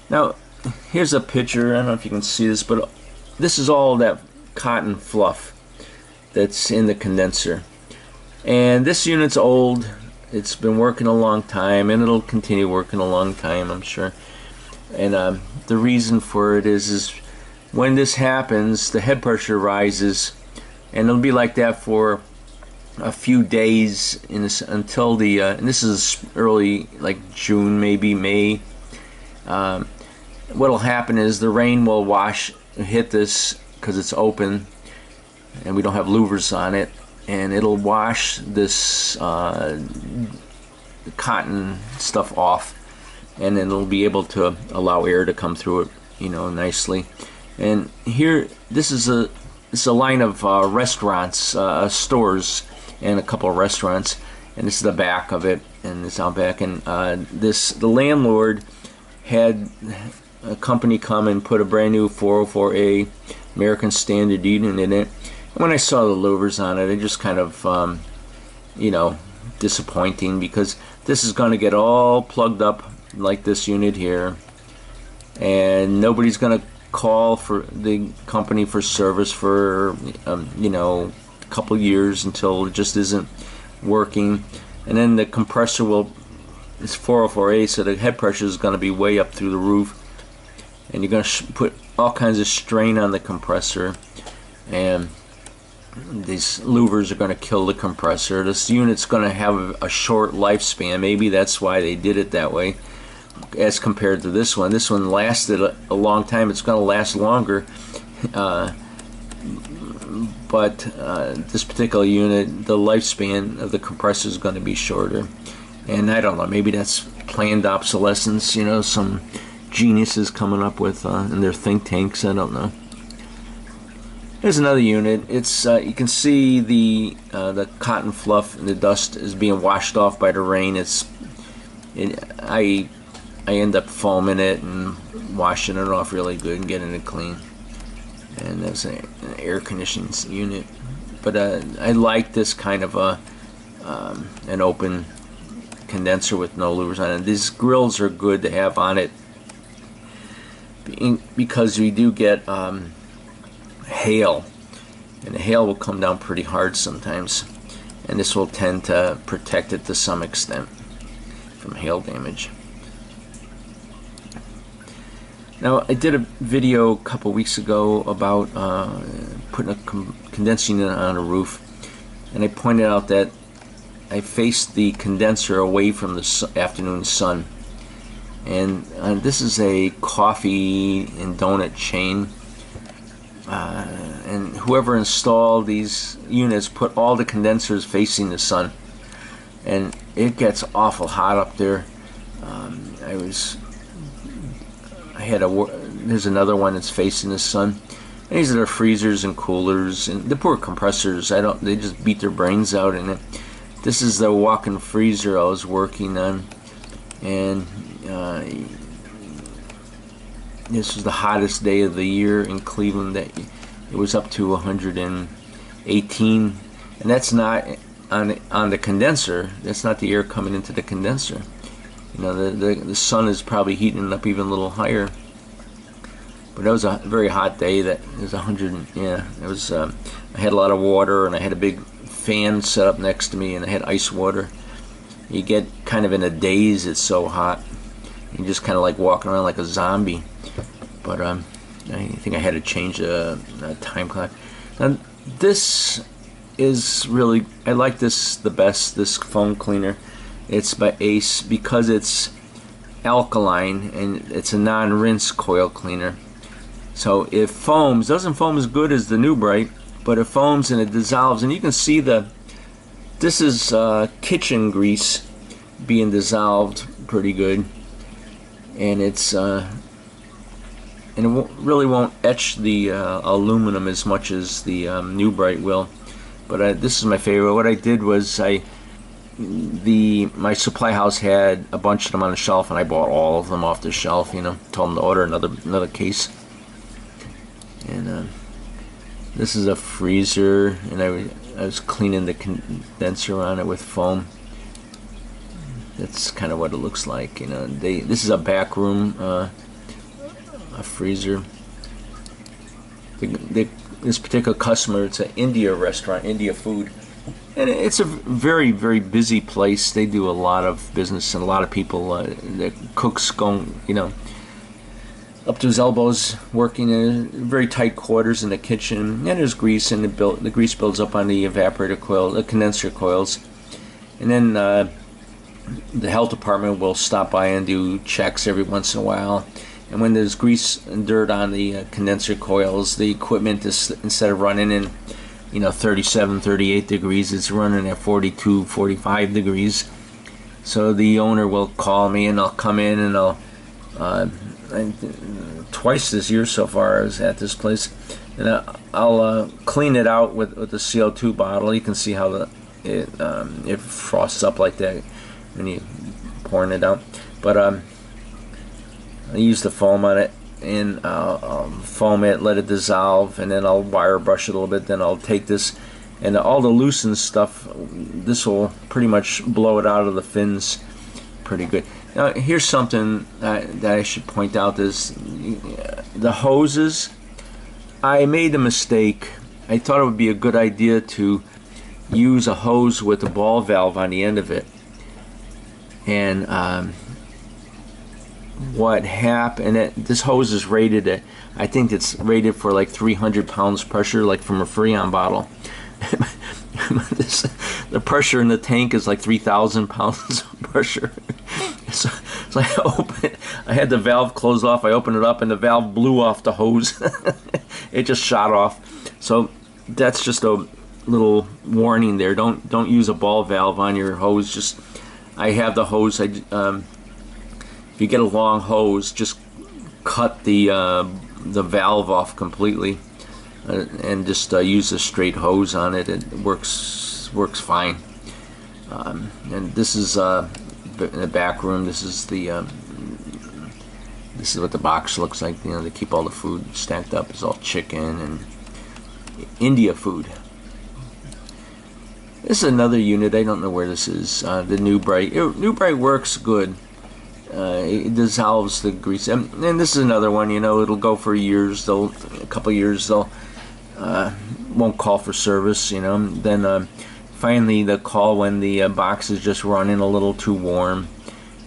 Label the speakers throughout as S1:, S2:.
S1: Now, here's a picture. I don't know if you can see this, but this is all that cotton fluff that's in the condenser. And this unit's old. It's been working a long time, and it'll continue working a long time, I'm sure. And the reason for it is when this happens, the head pressure rises, and it'll be like that for a few days until the and this is early, like June, maybe May. What'll happen is the rain will hit this because it's open and we don't have louvers on it, and it'll wash this cotton stuff off, and then it'll be able to allow air to come through it, nicely. And here, this is a line of restaurants, stores, and a couple of restaurants, and this is the back of it, and it's out back. And the landlord had a company come and put a brand new 404A American Standard unit in it. And when I saw the louvers on it, it just kind of, disappointing, because this is going to get all plugged up like this unit here, and nobody's going to call for the company for service for a couple years until it just isn't working. And then the compressor it's 404A, so the head pressure is going to be way up through the roof, and you're going to put all kinds of strain on the compressor, and these louvers are going to kill the compressor. This unit's going to have a short lifespan. Maybe that's why they did it that way as compared to this one. This one lasted a long time. It's going to last longer, but this particular unit, the lifespan of the compressor is going to be shorter. And I don't know, maybe that's planned obsolescence, some geniuses coming up with in their think tanks. I don't know. Here's another unit. It's you can see the cotton fluff and the dust is being washed off by the rain. I end up foaming it and washing it off really good and getting it clean. And that's an air conditioning unit. But I like this kind of an open condenser with no louvers on it. These grills are good to have on it because we do get hail, and the hail will come down pretty hard sometimes, and this will tend to protect it to some extent from hail damage. Now, I did a video a couple weeks ago about putting a condensing unit on a roof, and I pointed out that I faced the condenser away from the afternoon sun, and this is a coffee and donut chain. And whoever installed these units put all the condensers facing the sun, and it gets awful hot up there. There's another one that's facing the sun. And these are their freezers and coolers, and the poor compressors. They just beat their brains out in it. This is the walk-in freezer I was working on, and this was the hottest day of the year in Cleveland. It was up to 118, and that's not on the condenser. That's not the air coming into the condenser. The sun is probably heating it up even a little higher. But that was a very hot day. That it was 100. Yeah, it was. I had a lot of water, and I had a big fan set up next to me, and I had ice water. You get kind of in a daze. It's so hot. You just kind of like walking around like a zombie. But I think I had to change a time clock. Now this is really, I like this the best. This foam cleaner. It's by Ace because it's alkaline and it's a non-rinse coil cleaner. So it foams, doesn't foam as good as the New Bright, but it foams and it dissolves. And you can see this is kitchen grease being dissolved pretty good, and it's and it really won't etch the aluminum as much as the New Bright will. But this is my favorite. What I did was my supply house had a bunch of them on the shelf, and I bought all of them off the shelf. Told them to order another case. And this is a freezer, and I was cleaning the condenser on it with foam. that's kind of what it looks like. You know, this is a back room, a freezer. This particular customer, it's an India restaurant, India food, and it's a very, very busy place. They do a lot of business, and a lot of people. The cooks going, you know, up to his elbows, working in very tight quarters in the kitchen. And there's grease, and the grease builds up on the evaporator coil, the condenser coils, and then the health department will stop by and do checks every once in a while. And when there's grease and dirt on the condenser coils, the equipment is, instead of running in, you know, 37, 38 degrees, it's running at 42, 45 degrees. So the owner will call me, and I'll come in, and I'll twice this year so far I was at this place, and I'll clean it out with the CO2 bottle. You can see how it frosts up like that when you pouring it out. But I use the foam on it, and I'll foam it, let it dissolve, and then I'll wire brush it a little bit. Then I'll take this, and all the loosened stuff, this will pretty much blow it out of the fins pretty good. Now here's something that I should point out, is the hoses. I made a mistake. I thought it would be a good idea to use a hose with a ball valve on the end of it, and what happened, this hose is rated at, I think it's rated for like 300 pounds pressure, like from a Freon bottle. The pressure in the tank is like 3,000 pounds of pressure. So I had the valve closed off, I opened it up, and the valve blew off the hose. It just shot off. So that's just a little warning there. Don't use a ball valve on your hose. Just, I have the hose, if you get a long hose, just cut the valve off completely, and just use a straight hose on it. It works fine. And this is in the back room. This is what the box looks like. You know, they keep all the food stacked up. It's all chicken and India food. This is another unit. I don't know where this is. The New Bright. New Bright works good. It dissolves the grease, and this is another one. You know, it'll go for years. A couple years, they'll won't call for service. You know, then finally they'll call when the box is just running a little too warm,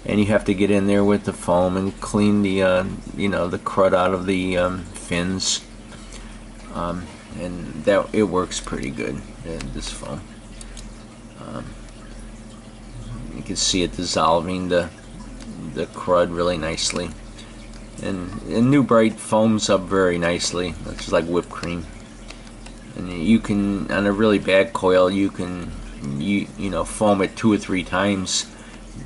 S1: and you have to get in there with the foam and clean the you know, the crud out of the fins, and that it works pretty good. This foam, you can see it dissolving the crud really nicely, and New Bright foams up very nicely. It's just like whipped cream. And you can, on a really bad coil, you can you know, foam it 2 or 3 times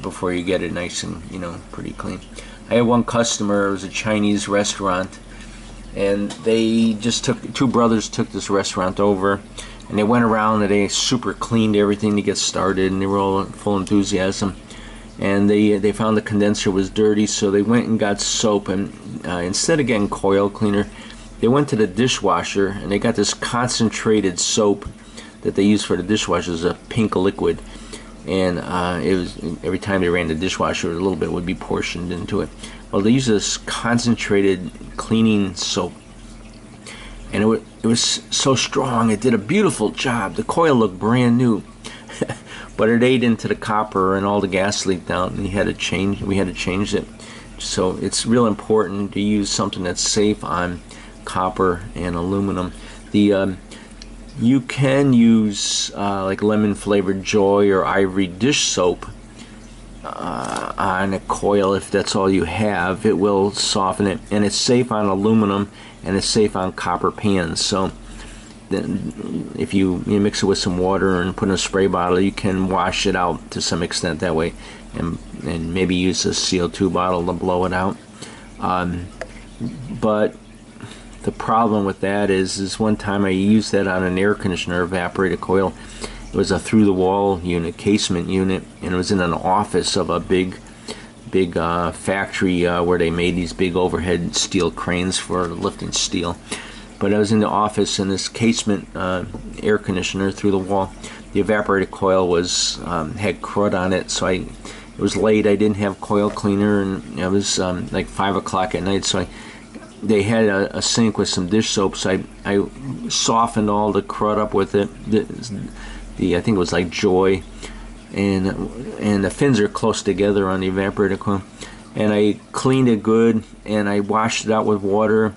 S1: before you get it nice and, you know, pretty clean. I had one customer. It was a Chinese restaurant, and they just two brothers took this restaurant over, and they went around and they super cleaned everything to get started, and they were all full enthusiasm. And they found the condenser was dirty, so they went and got soap, and instead of getting coil cleaner, they went to the dishwasher, and they got this concentrated soap that they use for the dishwasher. It's a pink liquid, and it was, every time they ran the dishwasher, a little bit would be portioned into it. Well, they used this concentrated cleaning soap, and it was so strong. It did a beautiful job. The coil looked brand new. But it ate into the copper, and all the gas leaked out, and we had to change it. So it's real important to use something that's safe on copper and aluminum. You can use like lemon flavored Joy or Ivory dish soap on a coil. If that's all you have, it will soften it, and it's safe on aluminum, and it's safe on copper pans. So then if you mix it with some water and put in a spray bottle, you can wash it out to some extent that way, and maybe use a CO2 bottle to blow it out. But the problem with that is one time I used that on an air conditioner evaporator coil. It was a through-the-wall unit, casement unit, and it was in an office of a big factory where they made these big overhead steel cranes for lifting steel. But I was in the office, in this casement air conditioner through the wall. The evaporator coil was had crud on it, so I it was late. I didn't have coil cleaner, and it was like 5 o'clock at night. So they had a sink with some dish soap. So I softened all the crud up with it. I think it was like Joy, and the fins are close together on the evaporator coil. And I cleaned it good, and I washed it out with water,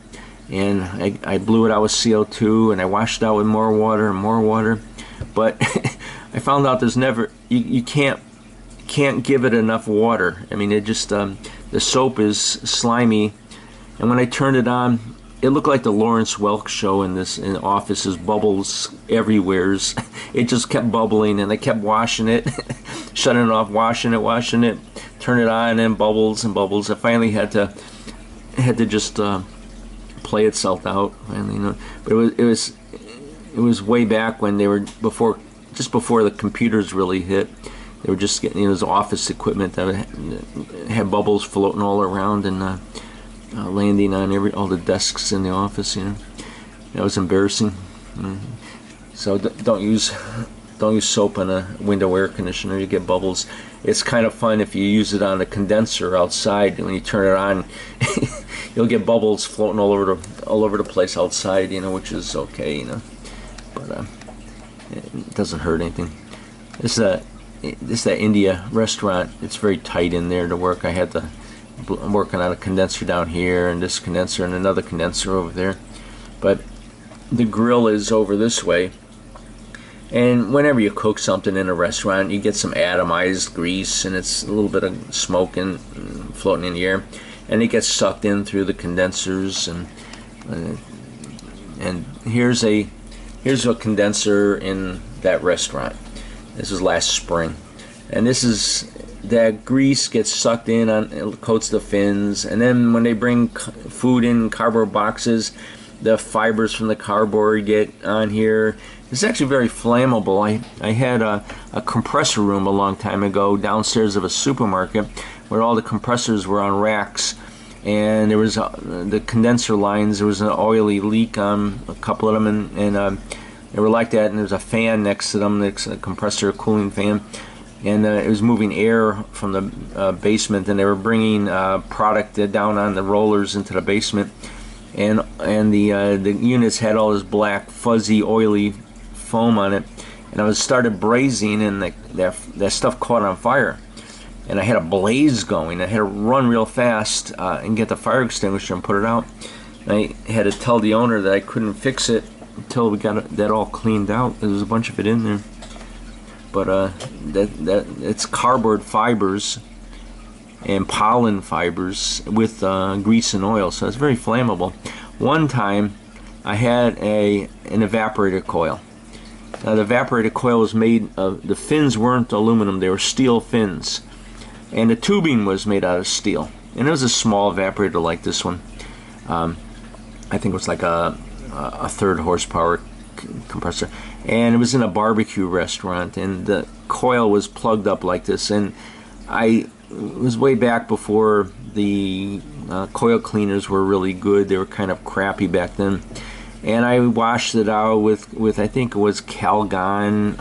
S1: and I blew it out with CO2, and I washed it out with more water and more water. But I found out there's never, you can't give it enough water. I mean, it just the soap is slimy, and when I turned it on, it looked like the Lawrence Welk show in the office. There's bubbles everywhere. It just kept bubbling, and I kept washing it, shutting it off, washing it, turn it on, and bubbles and bubbles. I finally had to just play itself out. Finally, you know. But it was way back when they were just before the computers really hit. They were just getting, it was office equipment that had bubbles floating all around and landing on all the desks in the office. You know, that was embarrassing. So don't use soap on a window air conditioner. You get bubbles. It's kind of fun if you use it on a condenser outside. When you turn it on, you'll get bubbles floating all over the place outside. You know, which is okay. You know, but it doesn't hurt anything. This is that India restaurant. It's very tight in there to work. I'm working on a condenser down here, and this condenser, and another condenser over there. But the grill is over this way. And whenever you cook something in a restaurant, you get some atomized grease, and it's a little bit of smoke and floating in the air, and it gets sucked in through the condensers. And here's a condenser in that restaurant. This was last spring, and that grease gets sucked in it coats the fins, and then when they bring food in cardboard boxes, the fibers from the cardboard get on here. It's actually very flammable. I had a compressor room a long time ago downstairs of a supermarket where all the compressors were on racks, and there was the condenser lines. There was an oily leak on a couple of them, and they were like that. And there was a fan next to them, next to a compressor, cooling fan, and it was moving air from the basement, and they were bringing product down on the rollers into the basement, and the units had all this black, fuzzy, oily foam on it, and I started brazing, and that stuff caught on fire, and I had a blaze going. I had to run real fast and get the fire extinguisher and put it out. And I had to tell the owner that I couldn't fix it until we got that all cleaned out. There was a bunch of it in there, but it's cardboard fibers and pollen fibers with grease and oil, so it's very flammable. One time I had an evaporator coil. Now, the evaporator coil was made of, the fins weren't aluminum, they were steel fins, and the tubing was made out of steel, and it was a small evaporator like this one. I think it was like a 3rd horsepower compressor, and it was in a barbecue restaurant, and the coil was plugged up like this. And it was way back before the coil cleaners were really good. They were kind of crappy back then, and I washed it out with I think it was Calgon,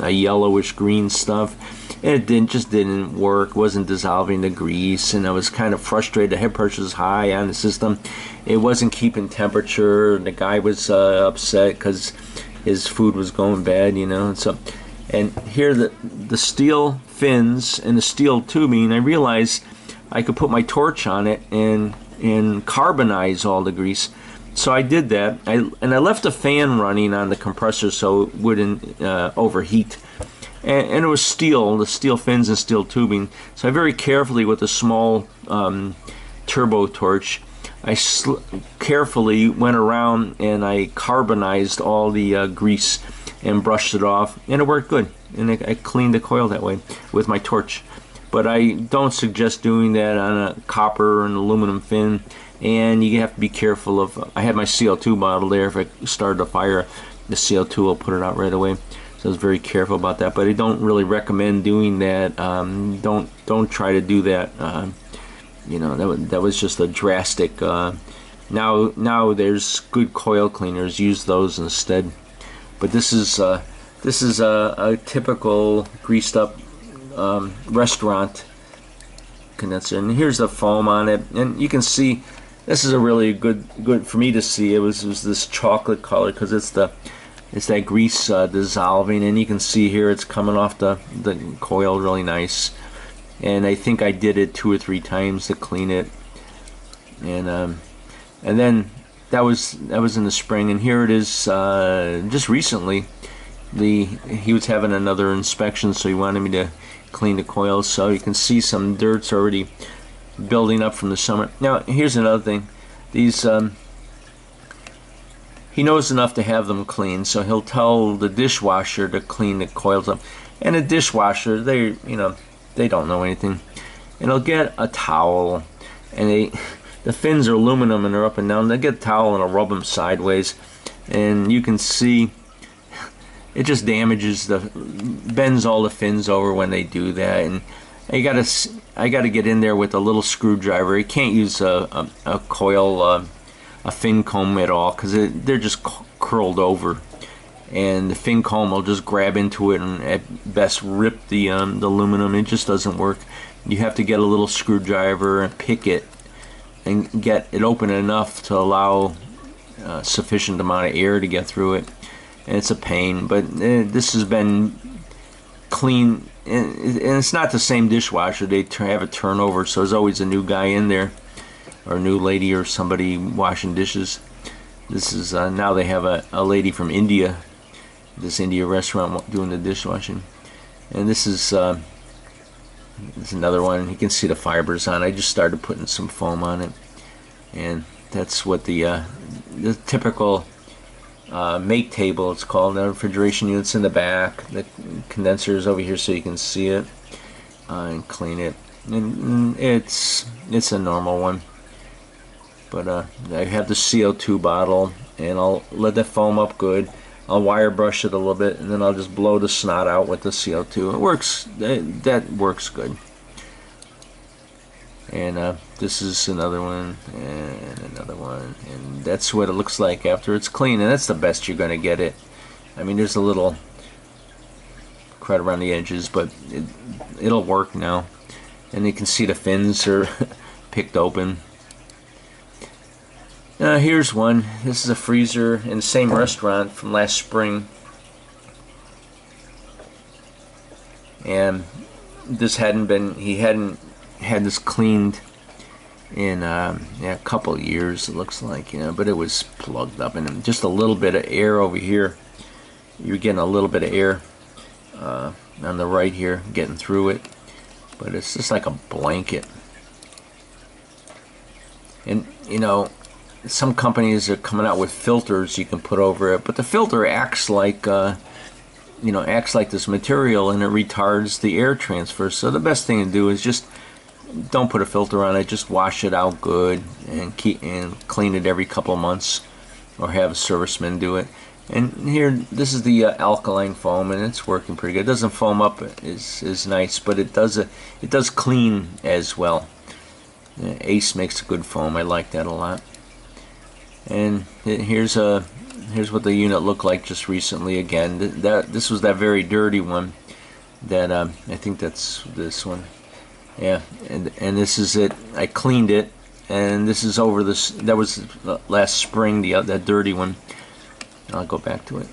S1: a yellowish green stuff, and it just didn't work. Wasn't dissolving the grease, and I was kind of frustrated. The head pressure was high on the system. It wasn't keeping temperature, and the guy was upset because his food was going bad, you know. And here the steel fins and the steel tubing, I realized I could put my torch on it and carbonize all the grease. So I did that, and I left the fan running on the compressor so it wouldn't overheat. And it was steel, the steel fins and steel tubing. So I very carefully, with a small turbo torch, I carefully went around and I carbonized all the grease and brushed it off, and it worked good. And I cleaned the coil that way with my torch. But I don't suggest doing that on a copper and aluminum fin. And you have to be careful of, I had my CO2 bottle there. If I started a fire, the CO2 will put it out right away. So I was very careful about that. But I don't really recommend doing that. Don't try to do that. You know, that was just a drastic. Now there's good coil cleaners. Use those instead. But this is a typical greased up restaurant condenser. And here's the foam on it, and you can see this is a really good for me to see. It was this chocolate color because it's that grease dissolving, and you can see here it's coming off the coil really nice. And I think I did it 2 or 3 times to clean it, and then that was in the spring. And here it is just recently. He was having another inspection, so he wanted me to clean the coils. So you can see some dirt's already building up from the summer. Now here's another thing. These he knows enough to have them clean, so he'll tell the dishwasher to clean the coils up. And the dishwasher, they don't know anything. And they'll get a towel, and the fins are aluminum and they're up and down. They'll get a towel and they'll rub them sideways, and you can see it just bends all the fins over when they do that. And I gotta get in there with a little screwdriver. You can't use a coil, a fin comb at all, because they're just curled over, and the fin comb will just grab into it and at best rip the aluminum. It just doesn't work. You have to get a little screwdriver and pick it and get it open enough to allow sufficient amount of air to get through it. And it's a pain, but this has been clean, and it's not the same dishwasher. They have a turnover, so there's always a new guy in there, or a new lady, or somebody washing dishes. This is now they have a lady from India, this India restaurant, doing the dishwashing. And this is another one. You can see the fibers on it. I just started putting some foam on it, and that's what the typical make table, it's called. The refrigeration unit's in the back. The condenser is over here so you can see it and clean it. And it's a normal one. But I have the CO2 bottle, and I'll let that foam up good. I'll wire brush it a little bit, and then I'll just blow the snot out with the CO2. It works. That works good. And this is another one, and another one, and that's what it looks like after it's clean. And that's the best you're going to get it. I mean, there's a little crud around the edges, but it'll work now. And you can see the fins are picked open. Here's one. This is a freezer in the same restaurant from last spring, and this he hadn't had this cleaned in a couple of years, it looks like, but it was plugged up, and just a little bit of air over here. You're getting a little bit of air on the right here, getting through it, but it's just like a blanket. And some companies are coming out with filters you can put over it, but the filter acts like acts like this material, and it retards the air transfer. So the best thing to do is just don't put a filter on it. Just wash it out good and clean it every couple of months, or have a serviceman do it. And here, this is the alkaline foam, and it's working pretty good. It doesn't foam up is nice, but it does clean as well. Ace makes a good foam. I like that a lot. And here's what the unit looked like just recently. Again, this was that very dirty one. That I think that's this one. Yeah, and this is it. I cleaned it, and this is over this. That was last spring. That dirty one. I'll go back to it.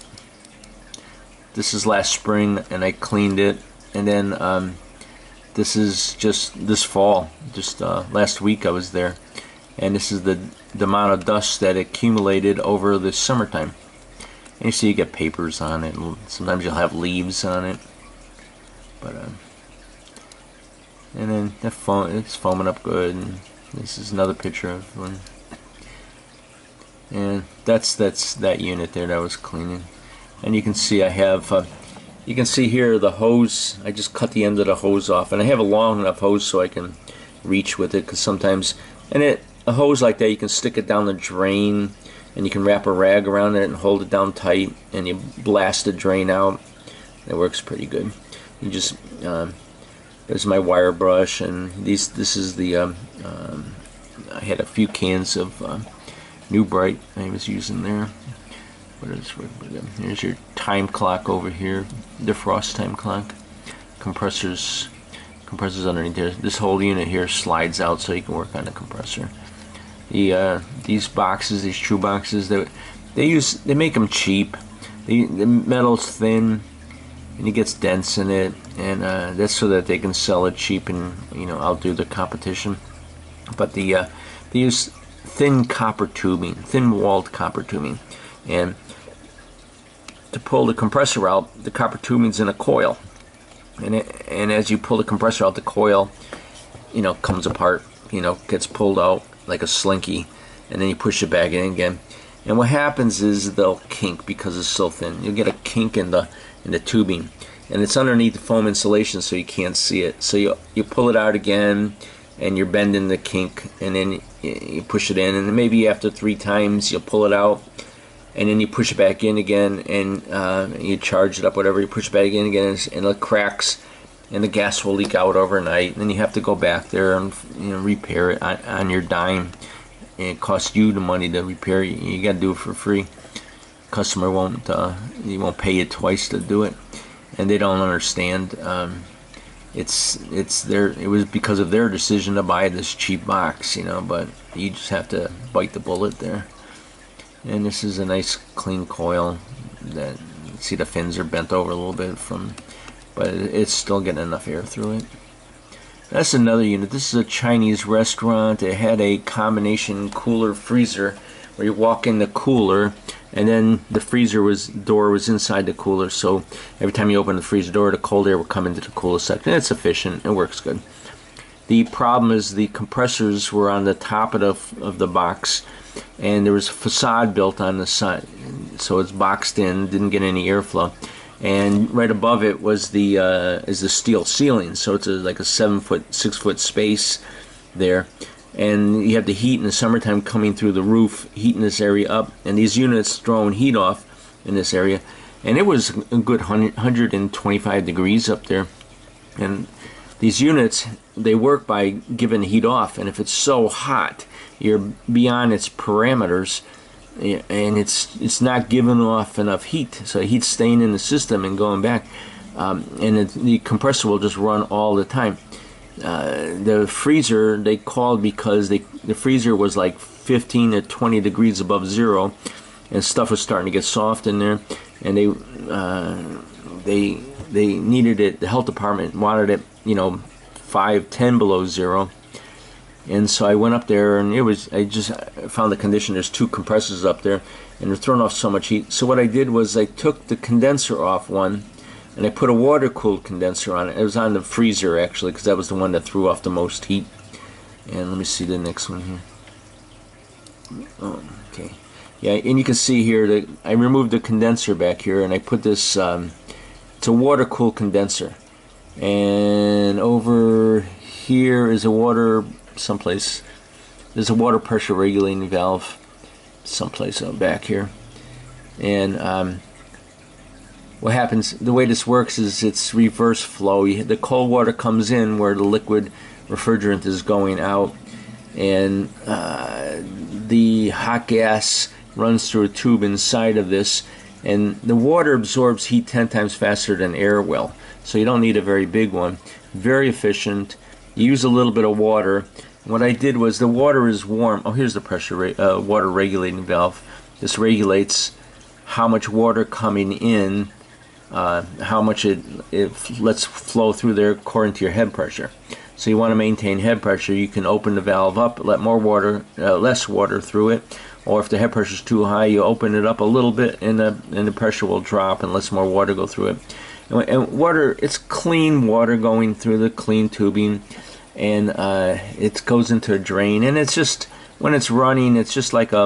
S1: This is last spring, and I cleaned it, and then this is just this fall. Just last week I was there. And this is the amount of dust that accumulated over the summertime. And you see you get papers on it. Sometimes you'll have leaves on it. But and then it's foaming up good. And this is another picture of one. And that's that unit there that I was cleaning. And you can see I have. You can see here the hose. I just cut the end of the hose off, and I have a long enough hose so I can reach with it. Because sometimes, a hose like that, you can stick it down the drain, and you can wrap a rag around it and hold it down tight, and you blast the drain out. It works pretty good. You just there's my wire brush, and this is the I had a few cans of New Bright I was using there. Here's your time clock over here, defrost time clock. Compressor's Compressor's underneath there. This whole unit here slides out so you can work on the compressor. These boxes, these true boxes, they make them cheap. The metal's thin and it gets dents in it, and that's so that they can sell it cheap and outdo the competition. But they use thin copper tubing, thin-walled copper tubing, and to pull the compressor out, the copper tubing's in a coil, and as you pull the compressor out, the coil, comes apart, gets pulled out like a slinky, and then you push it back in again. And what happens is they'll kink because it's so thin. You'll get a kink in the tubing, and it's underneath the foam insulation, so you can't see it. So you pull it out again, and you're bending the kink, and then you push it in, and then maybe after 3 times you'll pull it out, and then you push it back in again, and you charge it up, whatever, you push it back in again, and it cracks, and the gas will leak out overnight, and then you have to go back there and repair it on your dime. And it costs you the money to repair it. You got to do it for free. Customer won't pay you twice to do it, and they don't understand. It was because of their decision to buy this cheap box, but you just have to bite the bullet there. And this is a nice clean coil that, see, the fins are bent over a little bit but it's still getting enough air through it. That's another unit. This is a Chinese restaurant. It had a combination cooler freezer where you walk in the cooler, and then the freezer door was inside the cooler, so every time you open the freezer door, the cold air will come into the cooler section. It's efficient. It works good. The problem is the compressors were on the top of the box, and there was a facade built on the side, so it's boxed in, didn't get any airflow. And right above it was the steel ceiling, so it's like a 6-foot space there, and you have the heat in the summertime coming through the roof, heating this area up, and these units throwing heat off in this area, and it was a good 125 degrees up there. And these units, they work by giving heat off, and if it's so hot, you're beyond its parameters, and it's not giving off enough heat, so heat's staying in the system and going back, and the compressor will just run all the time. The freezer they called because the freezer was like 15 to 20 degrees above zero, and stuff was starting to get soft in there, and they needed it. The health department wanted it 5-10 below zero. And so I went up there, and I just found the condition. There's 2 compressors up there, and they're throwing off so much heat. So what I did was I took the condenser off one, and I put a water-cooled condenser on it. It was on the freezer, actually, because that was the one that threw off the most heat. And let me see the next one here. Oh, okay. Yeah, and you can see here that I removed the condenser back here, and I put this, it's a water-cooled condenser. And over here is a water... someplace there's a water pressure regulating valve someplace out back here, and what happens, the way this works is it's reverse flow. The cold water comes in where the liquid refrigerant is going out, and the hot gas runs through a tube inside of this, and the water absorbs heat 10 times faster than air will, so you don't need a very big one. Very efficient. You use a little bit of water. What I did was, the water is warm. Oh, here's the pressure water regulating valve. This regulates how much water coming in, how much it lets flow through there according to your head pressure. So you want to maintain head pressure. You can open the valve up, let more water, less water through it, or if the head pressure is too high, you open it up a little bit, and the pressure will drop and lets more water go through it. And water, it's clean water going through the clean tubing, and it goes into a drain, and it's just, when it's running, it's just like a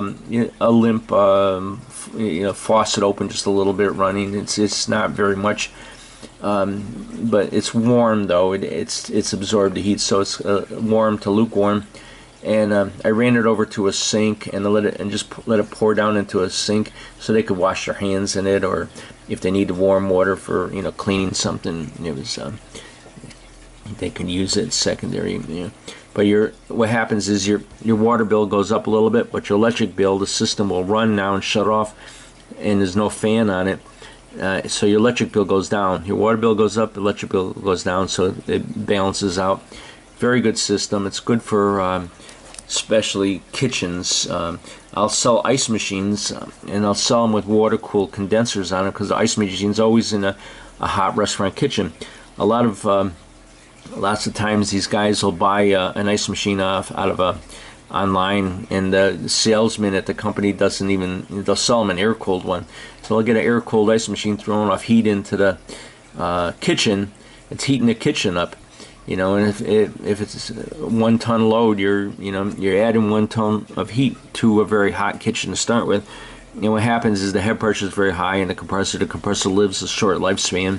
S1: limp faucet open just a little bit running. It's not very much, but it's warm though. It's absorbed the heat, so it's warm to lukewarm. And I ran it over to a sink and just let it pour down into a sink so they could wash their hands in it, or if they need warm water for cleaning something, it was they can use it secondary. But what happens is your water bill goes up a little bit, but your electric bill, the system will run now and shut off, and there's no fan on it, so your electric bill goes down. Your water bill goes up, electric bill goes down, so it balances out. Very good system. It's good for especially kitchens. I'll sell ice machines, and I'll sell them with water-cooled condensers on it, because the ice machine's always in a hot restaurant kitchen. Lots of times these guys will buy an ice machine out of online, and the salesman at the company doesn't even, they'll sell them an air-cooled one. So they'll get an air-cooled ice machine, throwing off heat into the kitchen. It's heating the kitchen up. You know, and if it's a 1 ton load, you're adding 1 ton of heat to a very hot kitchen to start with. And what happens is the head pressure is very high in the compressor lives a short lifespan,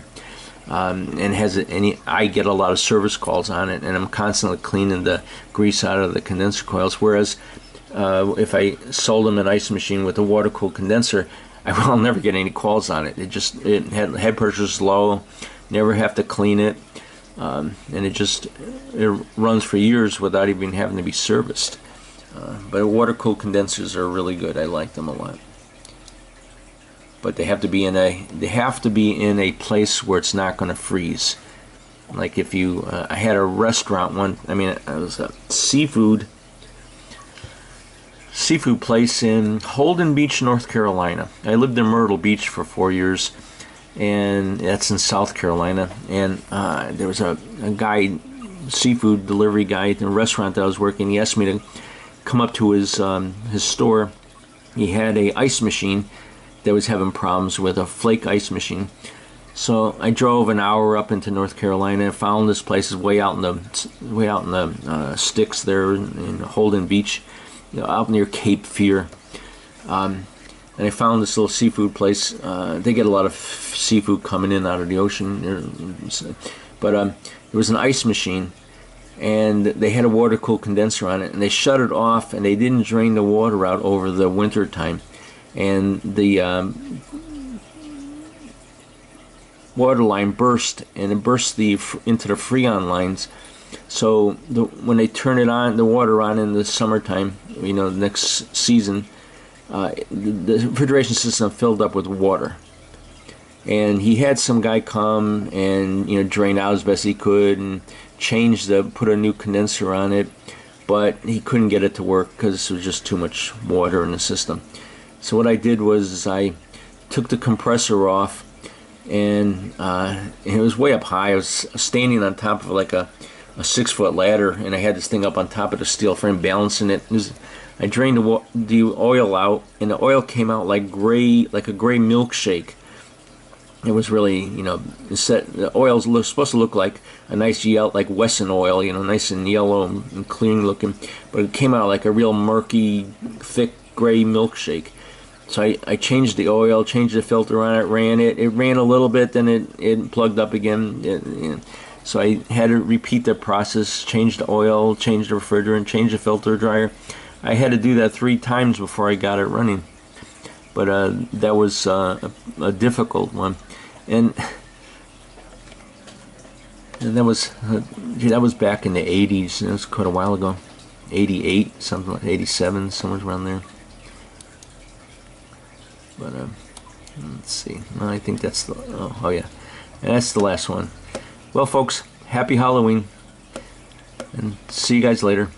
S1: and I get a lot of service calls on it, and I'm constantly cleaning the grease out of the condenser coils. Whereas if I sold them an ice machine with a water cooled condenser, I'll never get any calls on it. Head pressure is low, never have to clean it. And it runs for years without even having to be serviced. But water-cooled condensers are really good. I like them a lot. But they have to be in a place where it's not going to freeze. Like if you, I had a restaurant it was a seafood place in Holden Beach, North Carolina. I lived in Myrtle Beach for 4 years. And that's in South Carolina. And there was a guy, seafood delivery guy at the restaurant that I was working. He asked me to come up to his store. He had a ice machine that was having problems with a flake ice machine. So I drove an hour up into North Carolina and found this place is way out in the sticks there in Holden Beach, out near Cape Fear. And I found this little seafood place. They get a lot of seafood coming in out of the ocean. But it was an ice machine, and they had a water-cooled condenser on it, and they shut it off, and they didn't drain the water out over the winter time. And the water line burst, and it burst into the Freon lines. So when they turn the water on in the summertime, next season, the refrigeration system filled up with water, and he had some guy come and drain out as best he could and put a new condenser on it, but he couldn't get it to work because there was just too much water in the system. So what I did was I took the compressor off, and it was way up high. I was standing on top of like a 6-foot ladder, and I had this thing up on top of the steel frame balancing it. I drained the oil out, and the oil came out like a gray milkshake. It was really, the oil was supposed to look like a nice yellow, like Wesson oil, nice and yellow and clean looking, but it came out like a real murky, thick gray milkshake. So I changed the oil, changed the filter on it, ran it. It ran a little bit, then it plugged up again. So I had to repeat the process, change the oil, change the refrigerant, change the filter dryer. I had to do that 3 times before I got it running. But that was a difficult one. And that was back in the 80s. It was quite a while ago. 88, something like 87, somewhere around there. But let's see. Well, I think that's the yeah. And that's the last one. Well, folks, happy Halloween, and see you guys later.